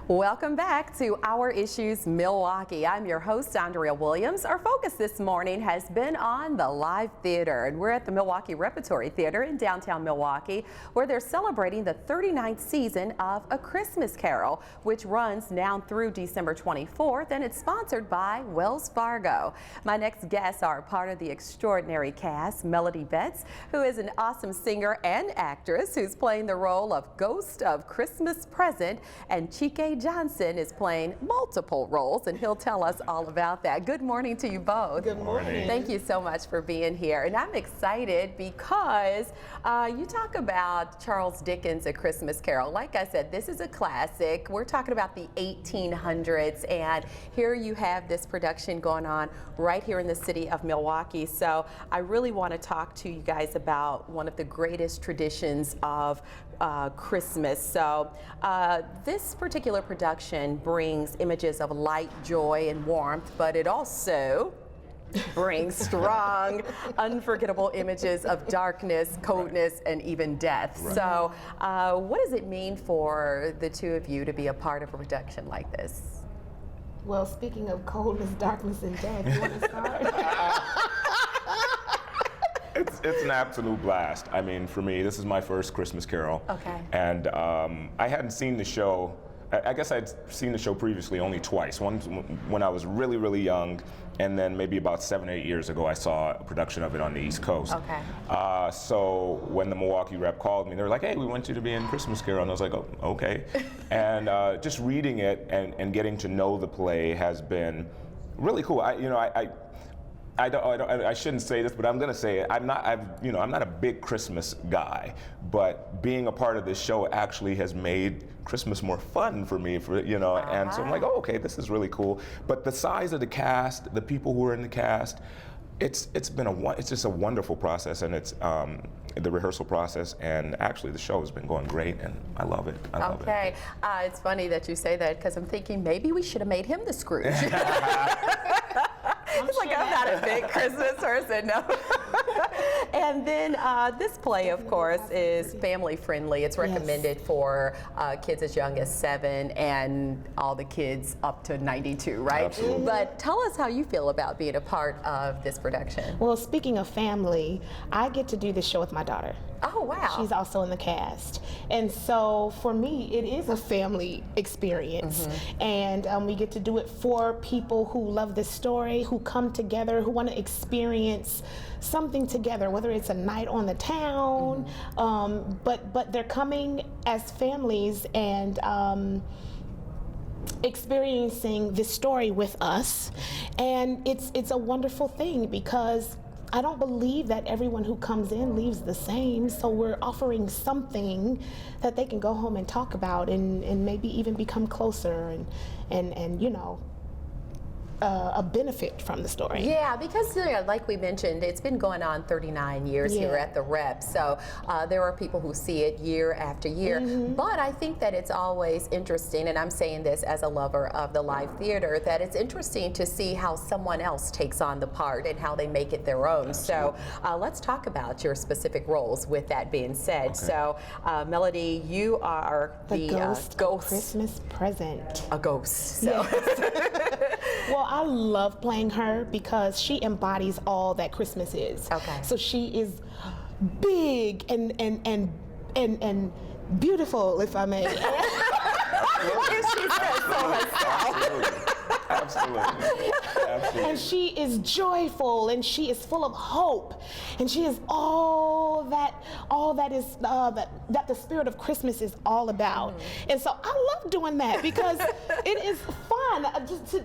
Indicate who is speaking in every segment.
Speaker 1: Welcome back to Our Issues Milwaukee. I'm your host, Andrea Williams. Our focus this morning has been on the live theater, and we're at the Milwaukee Repertory Theater in downtown Milwaukee, where they're celebrating the 39th season of A Christmas Carol, which runs now through December 24th, and it's sponsored by Wells Fargo. My next guests are part of the extraordinary cast. Melody Betts, who is an awesome singer and actress who's playing the role of Ghost of Christmas Present, and Chiké Johnson is playing multiple roles, and he'll tell us all about that. Good morning to you both.
Speaker 2: Good morning.
Speaker 1: Thank you so much for being here. And I'm excited because you talk about Charles Dickens' A Christmas Carol. Like I said, this is a classic. We're talking about the 1800s, and here you have this production going on right here in the city of Milwaukee. So I really want to talk to you guys about one of the greatest traditions of Christmas. So this particular production brings images of light, joy, and warmth, but it also brings strong, unforgettable images of darkness, coldness, and even death. Right. So what does it mean for the two of you to be a part of a production like this?
Speaker 2: Well, speaking of coldness, darkness, and death, you want to start?
Speaker 3: It's an absolute blast. I mean, for me, this is my first Christmas Carol.
Speaker 1: Okay.
Speaker 3: And I hadn't seen the show. I guess I'd seen the show previously only twice. Once when I was really, really young, and then maybe about 7 or 8 years ago, I saw a production of it on the East Coast.
Speaker 1: Okay.
Speaker 3: So when the Milwaukee Rep called me, they were like, "Hey, we want you to be in Christmas Carol," and I was like, "Oh, okay." And just reading it and getting to know the play has been really cool. I shouldn't say this, but I'm going to say it. I'm not a big Christmas guy, but being a part of this show actually has made Christmas more fun for me, and so I'm like, oh, okay, this is really cool. But the size of the cast, the people who are in the cast, it's just a wonderful process, and it's the rehearsal process, and actually the show has been going great, and I love it. I love it.
Speaker 1: It's funny that you say that, because I'm thinking maybe we should have made him the Scrooge. It's like, I'm not a big Christmas person, no. And then this play, of course, is family friendly. It's recommended for kids as young as 7 and all the kids up to 92, right?
Speaker 3: Absolutely.
Speaker 1: But tell us how you feel about being a part of this production.
Speaker 2: Well, speaking of family, I get to do this show with my daughter.
Speaker 1: Oh, wow.
Speaker 2: She's also in the cast. And so for me, it is a family experience. Mm-hmm. And we get to do it for people who love this story, who come together, who want to experience something together, whether it's a night on the town, but they're coming as families and experiencing this story with us. And it's a wonderful thing, because I don't believe that everyone who comes in leaves the same, so we're offering something that they can go home and talk about, and maybe even become closer and a benefit from the story.
Speaker 1: Yeah, because like we mentioned, it's been going on 39 years here at the Rep, so there are people who see it year after year. Mm-hmm. But I think that it's always interesting, and I'm saying this as a lover of the live theater, that it's interesting to see how someone else takes on the part and how they make it their own. Absolutely. So let's talk about your specific roles with that being said. Okay. So Melody, you are the ghost
Speaker 2: Christmas Present.
Speaker 1: A ghost. So.
Speaker 2: Yes. Well, I love playing her because she embodies all that Christmas is. Okay. So she is big and beautiful, if I may.
Speaker 3: Absolutely.
Speaker 2: And she is joyful, and she is full of hope, and she is all that is that the spirit of Christmas is all about. And so I love doing that, because it is fun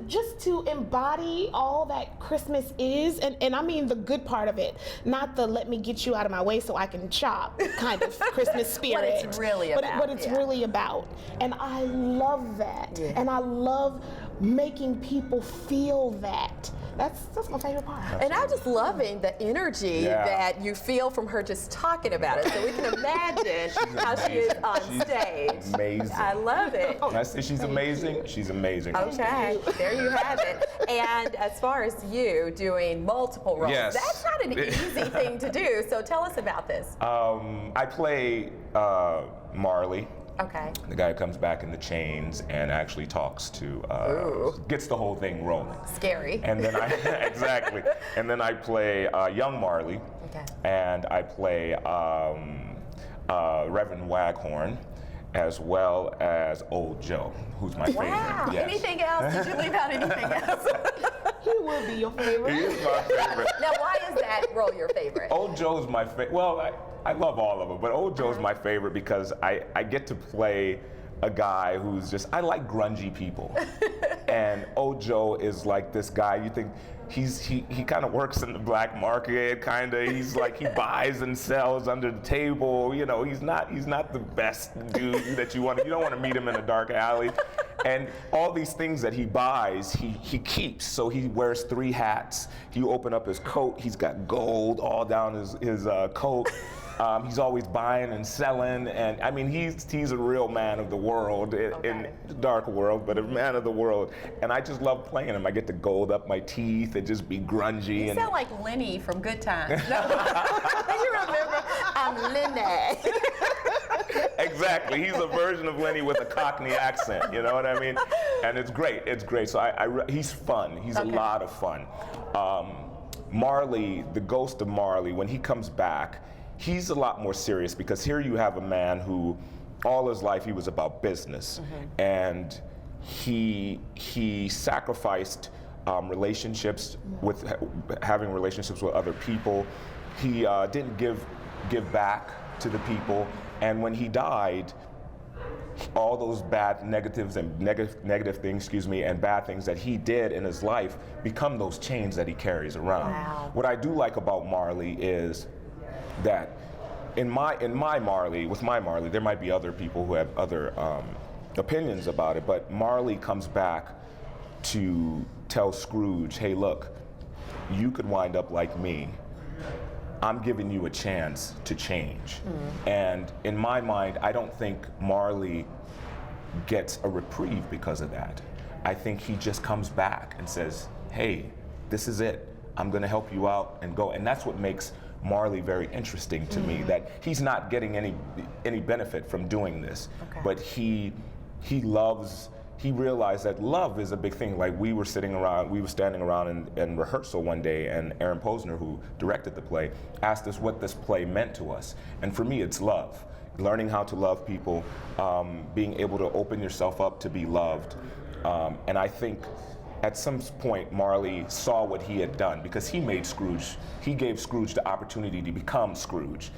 Speaker 2: just to embody all that Christmas is, and I mean the good part of it, not the let me get you out of my way so I can chop kind of Christmas spirit.
Speaker 1: What it's really about.
Speaker 2: What it's really about. And I love that. Yeah. And I love making people feel that. That's my favorite part.
Speaker 1: And I'm just loving the energy that you feel from her just talking about it. So we can imagine how she is on stage.
Speaker 3: Amazing.
Speaker 1: I love it.
Speaker 3: When I say she's amazing, she's amazing.
Speaker 1: Okay, there you have it. And as far as you doing multiple roles, that's not an easy thing to do. So tell us about this.
Speaker 3: I play Marley,
Speaker 1: Okay.
Speaker 3: The guy who comes back in the chains and actually talks to, gets the whole thing rolling.
Speaker 1: Scary.
Speaker 3: And then exactly. And then I play young Marley.
Speaker 1: Okay.
Speaker 3: And I play Reverend Waghorn, as well as Old Joe, who's my favorite.
Speaker 1: Wow.
Speaker 3: Yes.
Speaker 1: Anything else? Did you leave out anything else?
Speaker 2: He would be your favorite.
Speaker 3: He is my favorite.
Speaker 1: Now, why is that role your favorite?
Speaker 3: Old Joe's my favorite. Well, I love all of them, but Old Joe's my favorite because I get to play a guy who's just, I like grungy people. And Old Joe is like this guy, you think, he kind of works in the black market, kind of. He's like, he buys and sells under the table. You know, he's not the best dude that you don't want to meet him in a dark alley. And all these things that he buys, he keeps. So he wears 3 hats. You open up his coat, he's got gold all down his coat. He's always buying and selling, and I mean, he's a real man of the world in the dark world, but a man of the world. And I just love playing him. I get to gold up my teeth and just be grungy.
Speaker 1: You sound like Lenny from Good Times. No. You remember? I'm Lenny.
Speaker 3: Exactly. He's a version of Lenny with a Cockney accent. You know what I mean? And it's great. It's great. So he's fun. He's a lot of fun. Marley, the ghost of Marley, when he comes back, he's a lot more serious because here you have a man who all his life he was about business, and he sacrificed relationships with having relationships with other people. He didn't give back to the people, and when he died, all those bad negative things, and bad things that he did in his life become those chains that he carries around.
Speaker 1: Wow.
Speaker 3: What I do like about Marley is that in my Marley, there might be other people who have other opinions about it, but Marley comes back to tell Scrooge, hey, look, you could wind up like me. I'm giving you a chance to change. And in my mind, I don't think Marley gets a reprieve because of that. I think he just comes back and says, hey, this is it. I'm gonna help you out and go. And that's what makes Marley very interesting to me, that he's not getting any benefit from doing this, but he realized that love is a big thing. Like we were standing around in rehearsal one day, and Aaron Posner, who directed the play, asked us what this play meant to us. And for me, it's love. Learning how to love people, being able to open yourself up to be loved. And I think at some point, Marley saw what he had done because he made Scrooge. He gave Scrooge the opportunity to become Scrooge.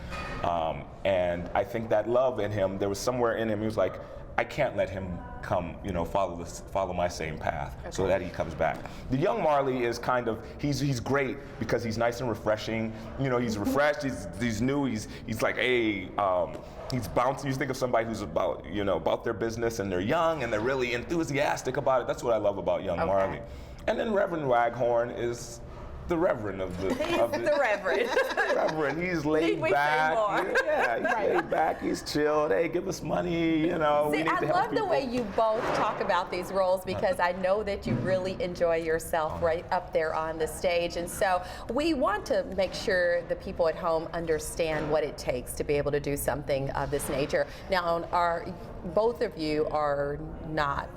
Speaker 3: And I think that love in him, there was somewhere in him, he was like, I can't let him come, follow my same path, so that he comes back. The young Marley is kind of, he's great because he's nice and refreshing. He's refreshed, he's new, he's like, hey, he's bouncing. You think of somebody who's about their business, and they're young and they're really enthusiastic about it. That's what I love about young Marley. And then Reverend Waghorn is the Reverend of the.
Speaker 1: The Reverend.
Speaker 3: Reverend. He's laid back. Yeah, he's laid back. He's chilled. Hey, give us money.
Speaker 1: See, I love the way you both talk about these roles because I know that you really enjoy yourself right up there on the stage, and so we want to make sure the people at home understand what it takes to be able to do something of this nature. Now, both of you are not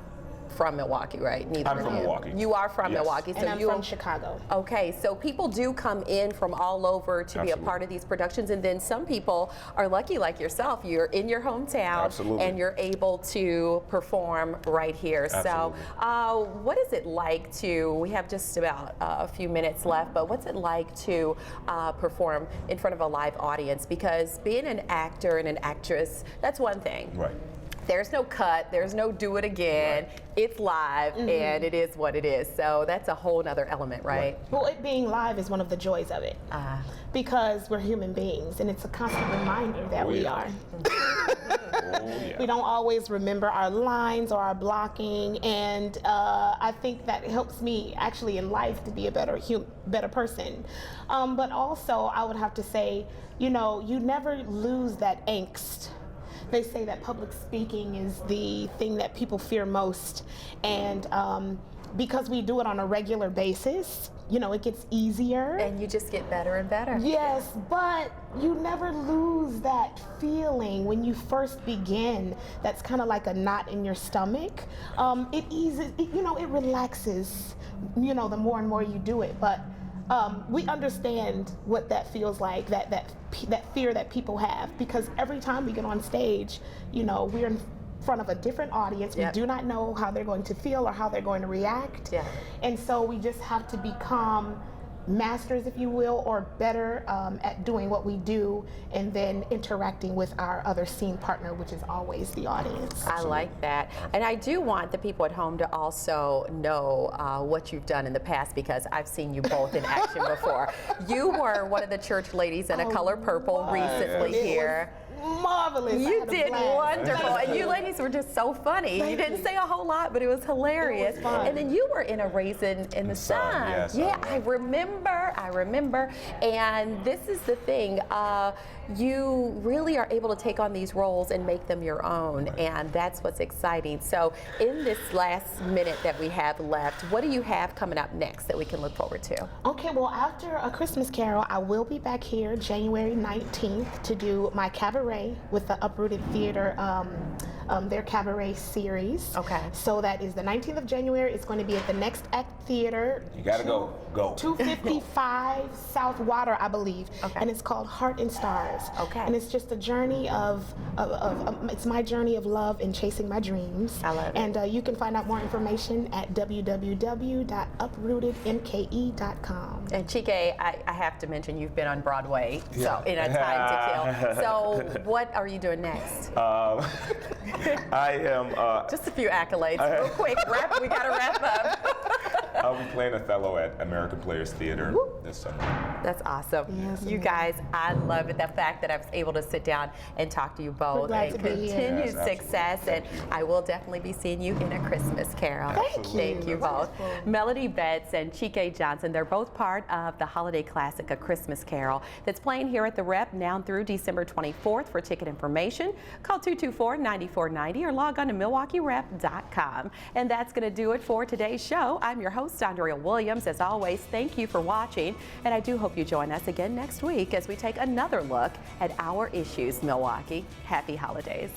Speaker 1: from Milwaukee, right? Neither
Speaker 3: I'm
Speaker 1: of
Speaker 3: from
Speaker 1: you.
Speaker 3: Milwaukee.
Speaker 1: You are from Milwaukee. So
Speaker 2: and I'm from Chicago.
Speaker 1: Okay, so people do come in from all over to be a part of these productions, and then some people are lucky like yourself. You're in your hometown, and you're able to perform right here. So what is it like we have just about a few minutes left, but what's it like to perform in front of a live audience? Because being an actor and an actress, that's one thing.
Speaker 3: Right.
Speaker 1: There's no cut, there's no do it again. It's live, and it is what it is. So that's a whole nother element, right?
Speaker 2: Well, it being live is one of the joys of it. Because we're human beings, and it's a constant reminder that we are. We don't always remember our lines or our blocking, and I think that helps me actually in life to be a better person. But also, I would have to say, you never lose that angst. They say that public speaking is the thing that people fear most, and because we do it on a regular basis, you know, it gets easier.
Speaker 1: And you just get better and better.
Speaker 2: Yes, but you never lose that feeling when you first begin. That's kind of like a knot in your stomach. It eases, you know, it relaxes, you know, the more and more you do it. But we understand what that feels like, that fear that people have, because every time we get on stage, you know, we're in front of a different audience.
Speaker 1: Yep.
Speaker 2: We do not know how they're going to feel or how they're going to react.
Speaker 1: Yeah.
Speaker 2: And so we just have to become masters, if you will, or better at doing what we do, and then interacting with our other scene partner, which is always the audience.
Speaker 1: I like that. And I do want the people at home to also know what you've done in the past, because I've seen you both in action before. You were one of the church ladies in A Color Purple recently here.
Speaker 2: Marvelous.
Speaker 1: You did wonderful, and you ladies were just so funny. You didn't say a whole lot, but it was hilarious.
Speaker 2: It was fun.
Speaker 1: And then you were in A Raisin in the Sun.
Speaker 3: Yes,
Speaker 1: yeah, I remember. And this is the thing. You really are able to take on these roles and make them your own, and that's what's exciting. So in this last minute that we have left, what do you have coming up next that we can look forward to?
Speaker 2: Okay, well, after A Christmas Carol, I will be back here January 19th to do my cabaret with the Uprooted Theater, their cabaret series.
Speaker 1: Okay.
Speaker 2: So that is the 19th of January. It's going to be at the Next Act Theater.
Speaker 3: You gotta go.
Speaker 2: 255 South Water, I believe.
Speaker 1: Okay.
Speaker 2: And it's called Heart and Stars.
Speaker 1: Okay.
Speaker 2: And it's just a journey it's my journey of love and chasing my dreams.
Speaker 1: I love it.
Speaker 2: And you can find out more information at www.uprootedmke.com.
Speaker 1: And Chiké, I have to mention you've been on Broadway,
Speaker 3: Yeah.
Speaker 1: so in A Time to Kill. So what are you doing next?
Speaker 3: I am.
Speaker 1: Just a few accolades, real quick. We gotta wrap up.
Speaker 3: I'll be playing Othello at American Players Theater this summer.
Speaker 1: That's awesome.
Speaker 2: Yes,
Speaker 1: You guys, I love it. The fact that I was able to sit down and talk to you both,
Speaker 2: glad
Speaker 1: and
Speaker 2: to be here.
Speaker 1: continued
Speaker 3: Yes,
Speaker 1: success. And
Speaker 3: Thank you.
Speaker 1: I will definitely be seeing you in A Christmas Carol.
Speaker 2: Thank you.
Speaker 1: Thank you both.
Speaker 2: Wonderful.
Speaker 1: Melody Betts and Chiké Johnson, they're both part of the holiday classic A Christmas Carol that's playing here at the Rep now through December 24th. For ticket information, call 224-9490 or log on to MilwaukeeRep.com. And that's going to do it for today's show. I'm your host, Andrea Williams. As always, thank you for watching, and I do hope you join us again next week as we take another look at our issues, Milwaukee. Happy holidays.